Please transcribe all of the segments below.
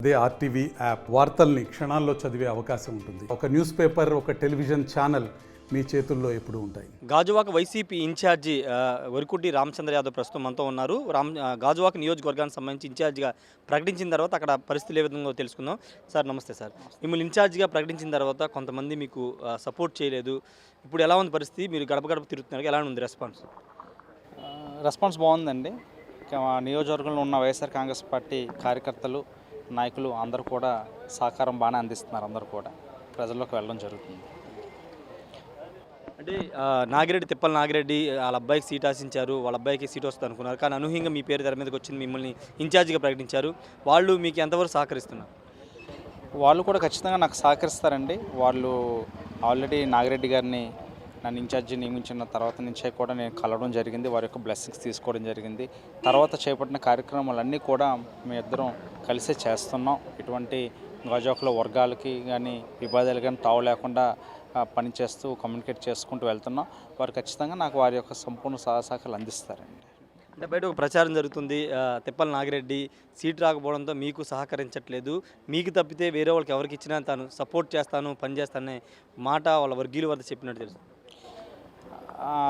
అదే RTV app వార్తల్ని క్షణాల్లో చదివే అవకాశం ఉంటుంది. ఒక న్యూస్ పేపర్, ఒక టెలివిజన్ ఛానల్ మీ చేతుల్లో ఎప్పుడూ ఉంటాయి. గాజువాక వైసీపీ ఇన్ఛార్జి వరకుటి రామచంద్ర యాదవ్ ప్రస్తుతం మనతో ఉన్నారు. గాజువాక నియోజకవర్గానికి సంబంధించి ఇన్ఛార్జిగా ప్రకటించిన తర్వాత అక్కడ పరిస్థితులు ఏ విధంగా తెలుసుకుందాం. సార్ నమస్తే సార్. మిమ్మల్ని ఇన్ఛార్జిగా ప్రకటించిన తర్వాత కొంతమంది మీకు సపోర్ట్ చేయలేదు. ఇప్పుడు ఎలా ఉంది పరిస్థితి? మీరు గడప గడప తిరుగుతున్నారు, ఎలా ఉంది రెస్పాన్స్? రెస్పాన్స్ బాగుందండి. మా నియోజకవర్గంలో ఉన్న వైఎస్ఆర్ కాంగ్రెస్ పార్టీ కార్యకర్తలు, నాయకులు అందరూ కూడా సహకారం బాగానే అందిస్తున్నారు. అందరూ కూడా ప్రజల్లోకి వెళ్ళడం జరుగుతుంది. అంటే తిప్పల నాగిరెడ్డి వాళ్ళ అబ్బాయికి సీట్ ఆశించారు, వాళ్ళ అబ్బాయికి సీట్ వస్తుంది అనుకున్నారు. కానీ అనూహ్యంగా మీ పేరు తెర మీదకి వచ్చింది, మిమ్మల్ని ఇన్ఛార్జిగా ప్రకటించారు. వాళ్ళు మీకు ఎంతవరకు సహకరిస్తున్నారు? వాళ్ళు కూడా ఖచ్చితంగా నాకు సహకరిస్తారండి. వాళ్ళు ఆల్రెడీ నాగిరెడ్డి గారిని నన్ను ఇన్ఛార్జి నియమించిన తర్వాత నుంచే కూడా నేను కలవడం జరిగింది. వారి యొక్క బ్లెస్సింగ్స్ తీసుకోవడం జరిగింది. తర్వాత చేపట్టిన కార్యక్రమాలన్నీ కూడా మీ ఇద్దరం కలిసే చేస్తున్నాం. ఇటువంటి గాజువాకలో వర్గాలకి కానీ విభేదాలు కానీ తావు లేకుండా పనిచేస్తూ కమ్యూనికేట్ చేసుకుంటూ వెళ్తున్నాం. వారు ఖచ్చితంగా నాకు వారి యొక్క సంపూర్ణ సహకారాలు అందిస్తారండి. అంటే బయట ఒక ప్రచారం జరుగుతుంది, తిప్పల నాగిరెడ్డి సీట్ రాకపోవడంతో మీకు సహకరించట్లేదు, మీకు తప్పితే వేరే వాళ్ళకి ఎవరికి ఇచ్చినా తాను సపోర్ట్ చేస్తాను, పనిచేస్తాననే మాట వాళ్ళ వర్గీయుల వద్ద చెప్పినట్టు తెలుసు.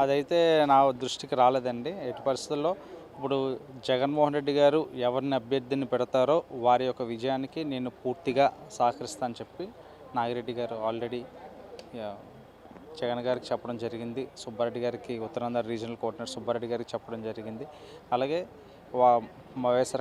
అదైతే నా దృష్టికి రాలేదండి. ఎట్టి పరిస్థితుల్లో ఇప్పుడు జగన్మోహన్ రెడ్డి గారు ఎవరిని అభ్యర్థిని పెడతారో వారి యొక్క విజయానికి నేను పూర్తిగా సహకరిస్తానని చెప్పి నాగిరెడ్డి గారు ఆల్రెడీ జగన్ గారికి చెప్పడం జరిగింది. సుబ్బారెడ్డి గారికి, ఉత్తరాంధ్ర రీజనల్ కోఆర్డినేటర్ సుబ్బారెడ్డి గారికి చెప్పడం జరిగింది. అలాగే వైఎస్ఆర్